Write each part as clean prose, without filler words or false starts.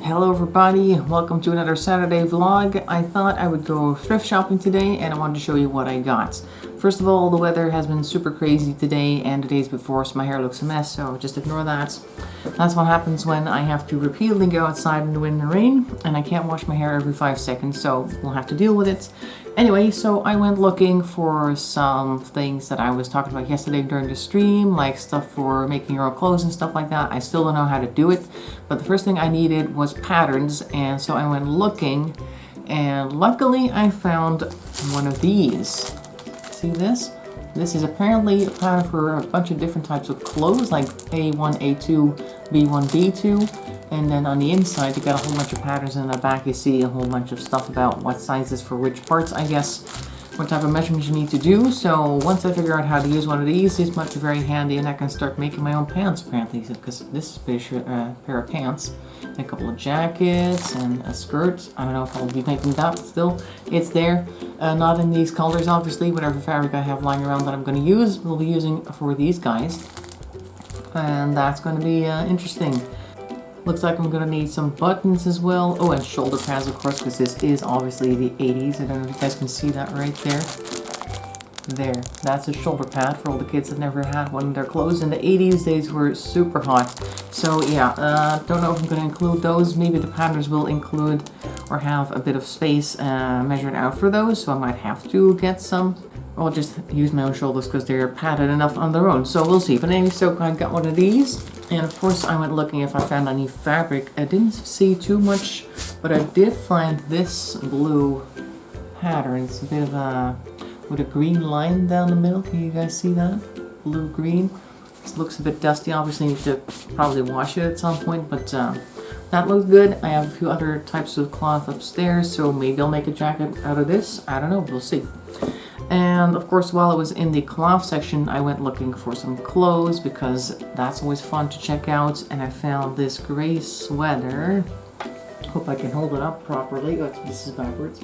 Hello everybody, welcome to another Saturday vlog. I thought I would go thrift shopping today and I wanted to show you what I got. First of all, the weather has been super crazy today and the days before, so my hair looks a mess, so just ignore that. That's what happens when I have to repeatedly go outside in the wind and rain and I can't wash my hair every 5 seconds, so we'll have to deal with it. Anyway, so I went looking for some things that I was talking about yesterday during the stream, like stuff for making your own clothes and stuff like that. I still don't know how to do it, but the first thing I needed was patterns, and so I went looking, and luckily I found one of these. See this? This is apparently a pattern for a bunch of different types of clothes, like A1, A2, B1, B2. And then on the inside, you got a whole bunch of patterns, and in the back you see a whole bunch of stuff about what sizes for which parts, I guess, what type of measurements you need to do. So once I figure out how to use one of these, this might be very handy, and I can start making my own pants, apparently, because this is a pretty sure, pair of pants, and a couple of jackets, and a skirt. I don't know if I'll be making that, but still, it's there. Not in these colors, obviously. Whatever fabric I have lying around that I'm going to use, we'll be using for these guys. And that's going to be interesting. Looks like I'm going to need some buttons as well. Oh, and shoulder pads, of course, because this is obviously the 80s. I don't know if you guys can see that right there. There. That's a shoulder pad for all the kids that never had one in their clothes. In the 80s, these were super hot. So, yeah, don't know if I'm going to include those. Maybe the patterns will include or have a bit of space measured out for those. So I might have to get some. Or just use my own shoulders because they're padded enough on their own. So we'll see. But anyway, so I got one of these. And of course I went looking if I found any fabric. I didn't see too much, but I did find this blue pattern. It's a bit of a, with a green line down the middle. Can you guys see that? Blue-green. This looks a bit dusty. Obviously you should probably wash it at some point, but that looks good. I have a few other types of cloth upstairs, so maybe I'll make a jacket out of this. I don't know, we'll see. And of course, while I was in the cloth section, I went looking for some clothes because that's always fun to check out. And I found this gray sweater. Hope I can hold it up properly. Oh, this is backwards.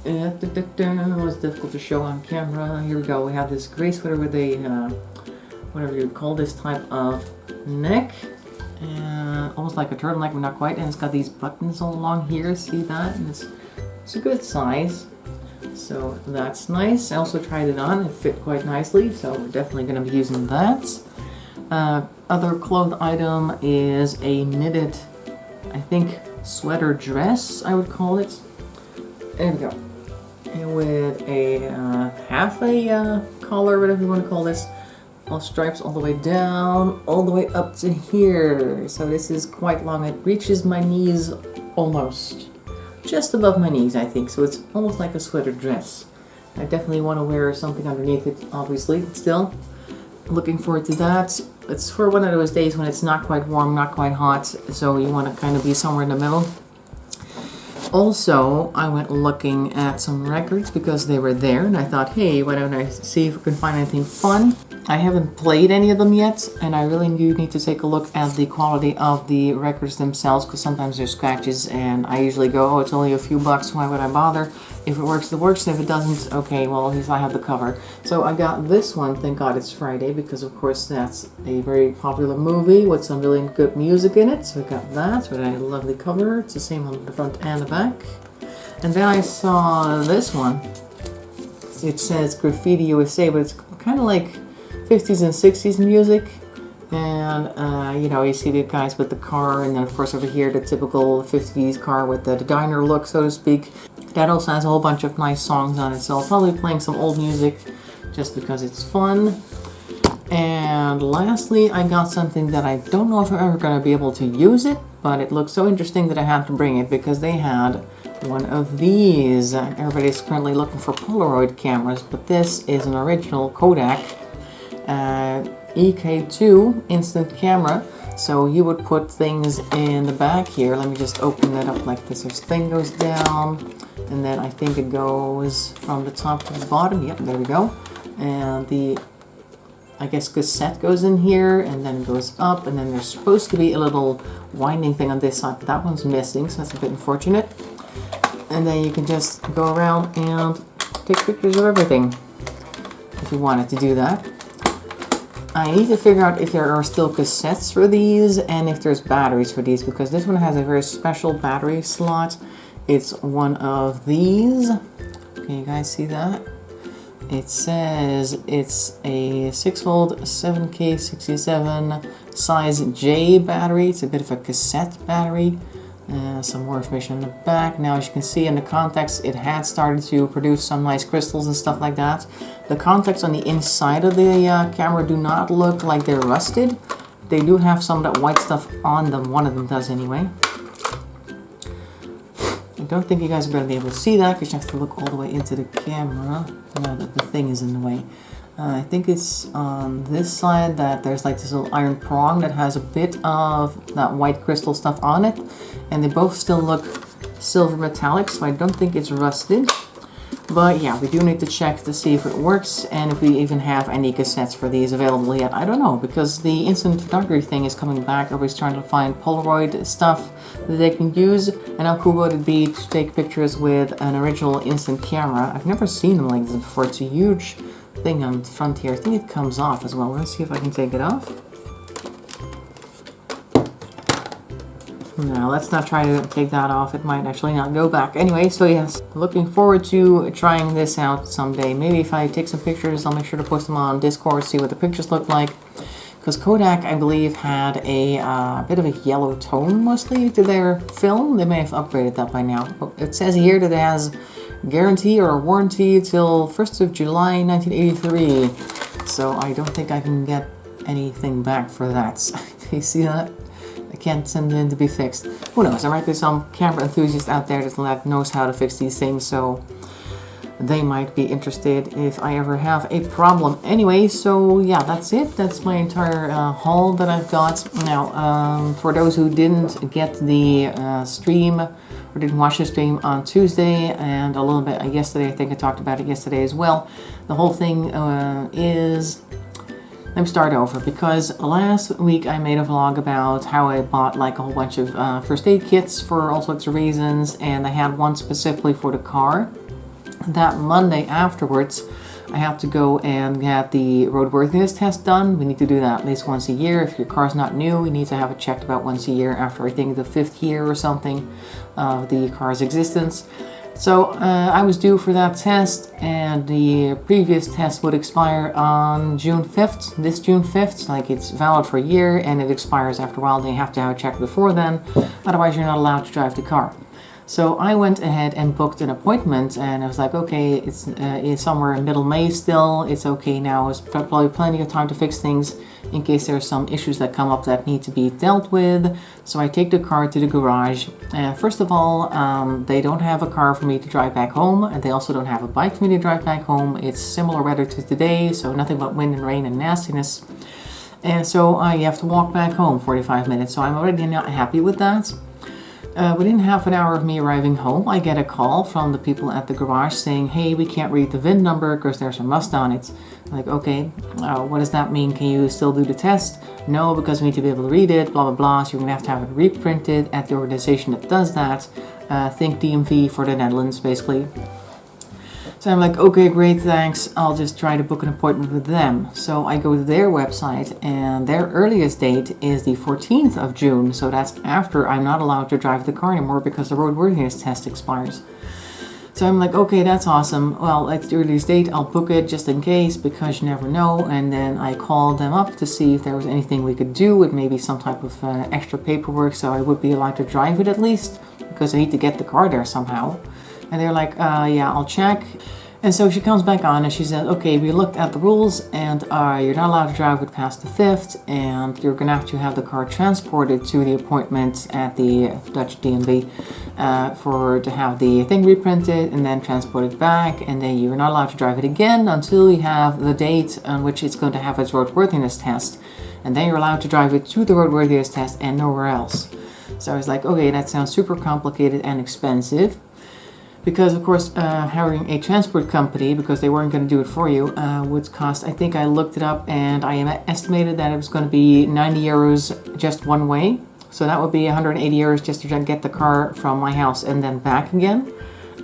It was difficult to show on camera. Here we go. We have this gray sweater with a, whatever you would call this type of neck. Almost like a turtleneck, but not quite. And it's got these buttons all along here. See that? And it's a good size. So that's nice. I also tried it on. It fit quite nicely, so we're definitely going to be using that. Other cloth item is a knitted, I think, sweater dress, I would call it. There we go. And with a half a collar, whatever you want to call this. All stripes all the way down, all the way up to here. So this is quite long. It reaches my knees almost. Just above my knees, I think, so it's almost like a sweater dress. I definitely want to wear something underneath it, obviously, still. Looking forward to that. It's for one of those days when it's not quite warm, not quite hot, so you want to kind of be somewhere in the middle. Also, I went looking at some records because they were there, and I thought, hey, why don't I see if we can find anything fun? I haven't played any of them yet, and I really do need to take a look at the quality of the records themselves, because sometimes there's scratches, and I usually go, oh, it's only a few bucks, why would I bother? If it works, it works, and if it doesn't, okay, well, at least I have the cover. So I got this one, thank God it's Friday, because of course that's a very popular movie with some really good music in it. So I got that with a lovely cover. It's the same on the front and the back. And then I saw this one. It says Graffiti USA, but it's kind of like 50s and 60s music. And, you know, you see the guys with the car, and then of course over here the typical 50s car with the diner look, so to speak. That also has a whole bunch of nice songs on it, so I'll probably be playing some old music just because it's fun. And lastly, I got something that I don't know if I'm ever going to be able to use it, but it looks so interesting that I had to bring it because they had one of these. Everybody's currently looking for Polaroid cameras, but this is an original Kodak EK2 instant camera. So you would put things in the back here. Let me just open that up like this. This thing goes down, and then I think it goes from the top to the bottom. Yep, there we go. And the, I guess, cassette goes in here, and then it goes up, and then there's supposed to be a little winding thing on this side, but that one's missing, so that's a bit unfortunate. And then you can just go around and take pictures of everything if you wanted to do that. I need to figure out if there are still cassettes for these and if there's batteries for these, because this one has a very special battery slot. It's one of these. Can you guys see that? It says it's a 6-volt 7K67 size J battery. It's a bit of a cassette battery. Some more information on the back. Now, as you can see in the contacts, it had started to produce some nice crystals and stuff like that. The contacts on the inside of the camera do not look like they're rusted. They do have some of that white stuff on them. One of them does anyway. I don't think you guys are going to be able to see that because you have to look all the way into the camera. No, the thing is in the way. I think it's on this side that there's like this little iron prong that has a bit of that white crystal stuff on it. And they both still look silver metallic, so I don't think it's rusted. But yeah, we do need to check to see if it works and if we even have any cassettes for these available yet. I don't know, because the instant photography thing is coming back. Everybody's trying to find Polaroid stuff that they can use. And how cool would it be to take pictures with an original instant camera? I've never seen them like this before. It's a huge thing on the front here. I think it comes off as well. Let's see if I can take it off. No, let's not try to take that off. It might actually not go back. Anyway, so yes, looking forward to trying this out someday. Maybe if I take some pictures, I'll make sure to post them on Discord, see what the pictures look like. Because Kodak, I believe, had a bit of a yellow tone mostly to their film. They may have upgraded that by now. It says here that it has guarantee or a warranty till 1st of July 1983. So I don't think I can get anything back for that. You see that? I can't send it in to be fixed. Who knows? There might be some camera enthusiast out there that knows how to fix these things, so they might be interested if I ever have a problem. Anyway, so yeah, that's it. That's my entire haul that I've got. Now, for those who didn't get the stream or didn't watch the stream on Tuesday and a little bit yesterday, I think I talked about it yesterday as well. The whole thing is... Let me start over, because last week I made a vlog about how I bought like a whole bunch of first aid kits for all sorts of reasons, and I had one specifically for the car. That Monday afterwards, I had to go and get the roadworthiness test done. We need to do that at least once a year. If your car's not new, you need to have it checked about once a year after, I think, the 5th year or something of the car's existence. So I was due for that test, and the previous test would expire on June 5th, this June 5th. Like, it's valid for a year and it expires after a while. They have to have it checked before then, otherwise you're not allowed to drive the car. So I went ahead and booked an appointment, and I was like, okay, it's somewhere in middle May still. It's okay now. It's probably plenty of time to fix things in case there's some issues that come up that need to be dealt with. So I take the car to the garage. First of all, they don't have a car for me to drive back home, and they also don't have a bike for me to drive back home. It's similar weather to today, so nothing but wind and rain and nastiness. And so I have to walk back home 45 minutes, so I'm already not happy with that. Within half an hour of me arriving home, I get a call from the people at the garage saying, hey, we can't read the VIN number because there's some rust on it. I'm like, okay, what does that mean? Can you still do the test? No, because we need to be able to read it, blah, blah, blah. So you're going to have it reprinted at the organization that does that. Think DMV for the Netherlands, basically. So I'm like, okay, great, thanks. I'll just try to book an appointment with them. So I go to their website, and their earliest date is the 14th of June. So that's after I'm not allowed to drive the car anymore because the roadworthiness test expires. So I'm like, okay, that's awesome. Well, at the earliest date, I'll book it just in case, because you never know. And then I called them up to see if there was anything we could do with maybe some type of extra paperwork so I would be allowed to drive it at least, because I need to get the car there somehow. And they're like, yeah, I'll check. And so she comes back on and she says, okay, we looked at the rules, and you're not allowed to drive it past the 5th, and you're going to have the car transported to the appointment at the Dutch DMV to have the thing reprinted and then transported back, and then you're not allowed to drive it again until you have the date on which it's going to have its roadworthiness test. And then you're allowed to drive it to the roadworthiness test and nowhere else. So I was like, okay, that sounds super complicated and expensive. Because, of course, hiring a transport company, because they weren't going to do it for you, would cost, I think I looked it up, and I estimated that it was going to be 90 euros just one way. So that would be 180 euros just to get the car from my house and then back again.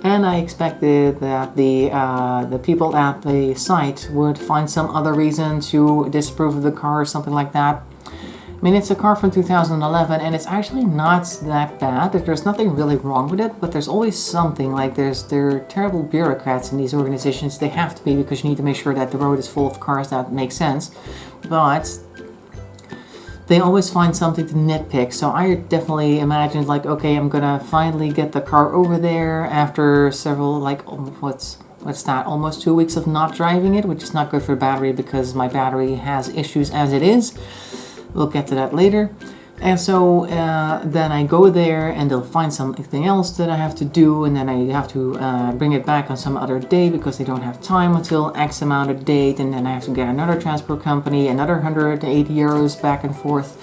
And I expected that the people at the site would find some other reason to disapprove of the car or something like that. I mean, it's a car from 2011, and it's actually not that bad. There's nothing really wrong with it, but there's always something. Like they're terrible bureaucrats in these organizations. They have to be, because you need to make sure that the road is full of cars that make sense. But they always find something to nitpick. So I definitely imagined, like, okay, I'm gonna finally get the car over there after several, like, what's that, almost 2 weeks of not driving it, which is not good for the battery because my battery has issues as it is. We'll get to that later. And so then I go there and they'll find something else that I have to do, and then I have to bring it back on some other day because they don't have time until X amount of date, and then I have to get another transport company, another 180 euros back and forth,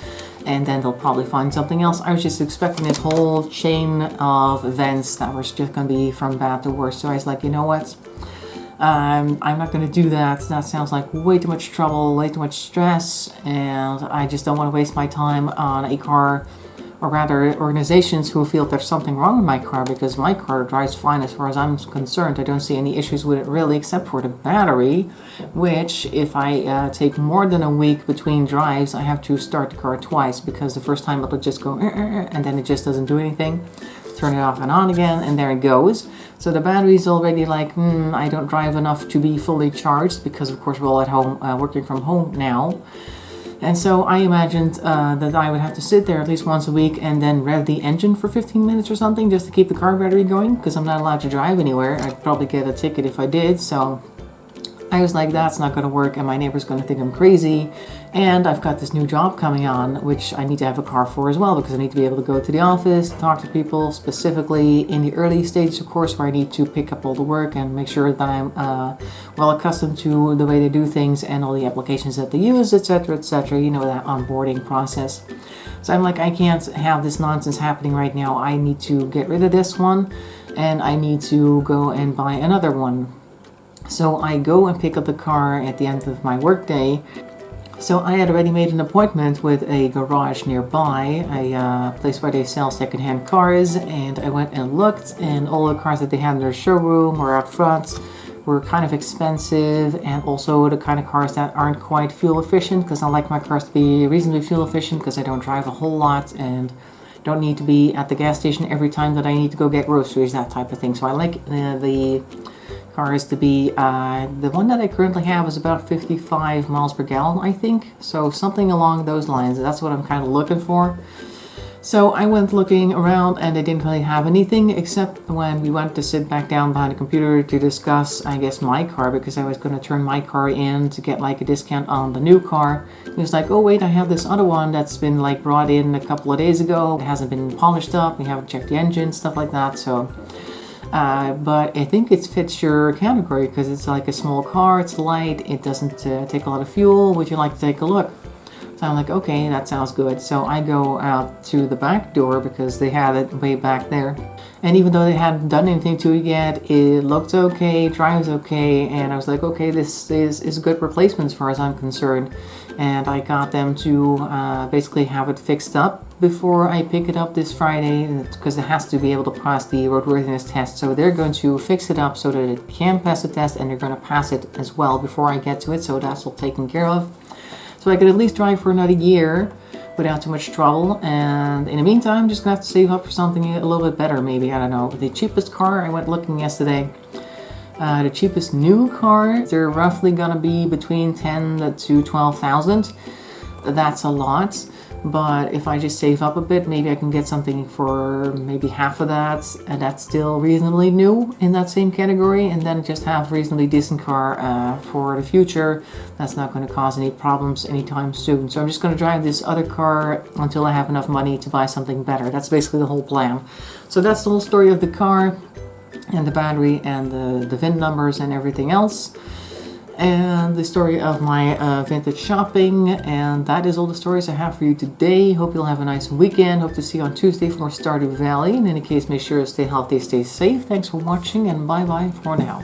and then they'll probably find something else. I was just expecting this whole chain of events that was just going to be from bad to worse. So I was like, you know what? I'm not going to do that. That sounds like way too much trouble, way too much stress, and I just don't want to waste my time on a car, or rather organizations who feel there's something wrong with my car, because my car drives fine as far as I'm concerned. I don't see any issues with it really, except for the battery, which if I take more than a week between drives, I have to start the car twice, because the first time it'll just go and then it just doesn't do anything. Turn it off and on again, and there it goes. So the battery's already like, I don't drive enough to be fully charged, because of course we're all at home, working from home now. And so I imagined that I would have to sit there at least once a week and then rev the engine for 15 minutes or something just to keep the car battery going, because I'm not allowed to drive anywhere. I'd probably get a ticket if I did. So I was like, that's not going to work, and my neighbor's going to think I'm crazy. And I've got this new job coming on, which I need to have a car for as well, because I need to be able to go to the office, talk to people, specifically in the early stages, of course, where I need to pick up all the work and make sure that I'm well accustomed to the way they do things and all the applications that they use, etc., etc. You know, that onboarding process. So I'm like, I can't have this nonsense happening right now. I need to get rid of this one, and I need to go and buy another one. So I go and pick up the car at the end of my workday. So I had already made an appointment with a garage nearby, a place where they sell secondhand cars, and I went and looked, and all the cars that they had in their showroom or out front were kind of expensive, and also the kind of cars that aren't quite fuel efficient, because I like my cars to be reasonably fuel efficient, because I don't drive a whole lot and don't need to be at the gas station every time that I need to go get groceries, that type of thing. So I like the cars to be, the one that I currently have is about 55 miles per gallon, I think. So something along those lines. That's what I'm kind of looking for. So I went looking around, and they didn't really have anything, except when we went to sit back down behind the computer to discuss, I guess, my car, because I was going to turn my car in to get like a discount on the new car. He was like, oh wait, I have this other one that's been like brought in a couple of days ago. It hasn't been polished up. We haven't checked the engine, stuff like that. So but I think it fits your category, because it's like a small car, it's light, it doesn't take a lot of fuel. Would you like to take a look? So I'm like, okay, that sounds good. So I go out to the back door, because they had it way back there. And even though they hadn't done anything to it yet, it looked okay, drives okay, and I was like, okay, this is a good replacement as far as I'm concerned. And I got them to basically have it fixed up before I pick it up this Friday, because it has to be able to pass the roadworthiness test. So they're going to fix it up so that it can pass the test, and they're going to pass it as well before I get to it. So that's all taken care of. So I could at least drive for another year without too much trouble. And in the meantime, I'm just going to have to save up for something a little bit better, maybe. I don't know. The cheapest car, I went looking yesterday. The cheapest new car, they're roughly going to be between 10 to 12,000. That's a lot. But if I just save up a bit, maybe I can get something for maybe half of that, and that's still reasonably new in that same category, and then just have a reasonably decent car for the future. That's not going to cause any problems anytime soon. So I'm just going to drive this other car until I have enough money to buy something better. That's basically the whole plan. So that's the whole story of the car, and the battery, and the VIN numbers, and everything else. And the story of my vintage shopping, and that is all the stories I have for you today. Hope you'll have a nice weekend. Hope to see you on Tuesday for more Stardew Valley. In any case, make sure to stay healthy, stay safe. Thanks for watching, and bye bye for now.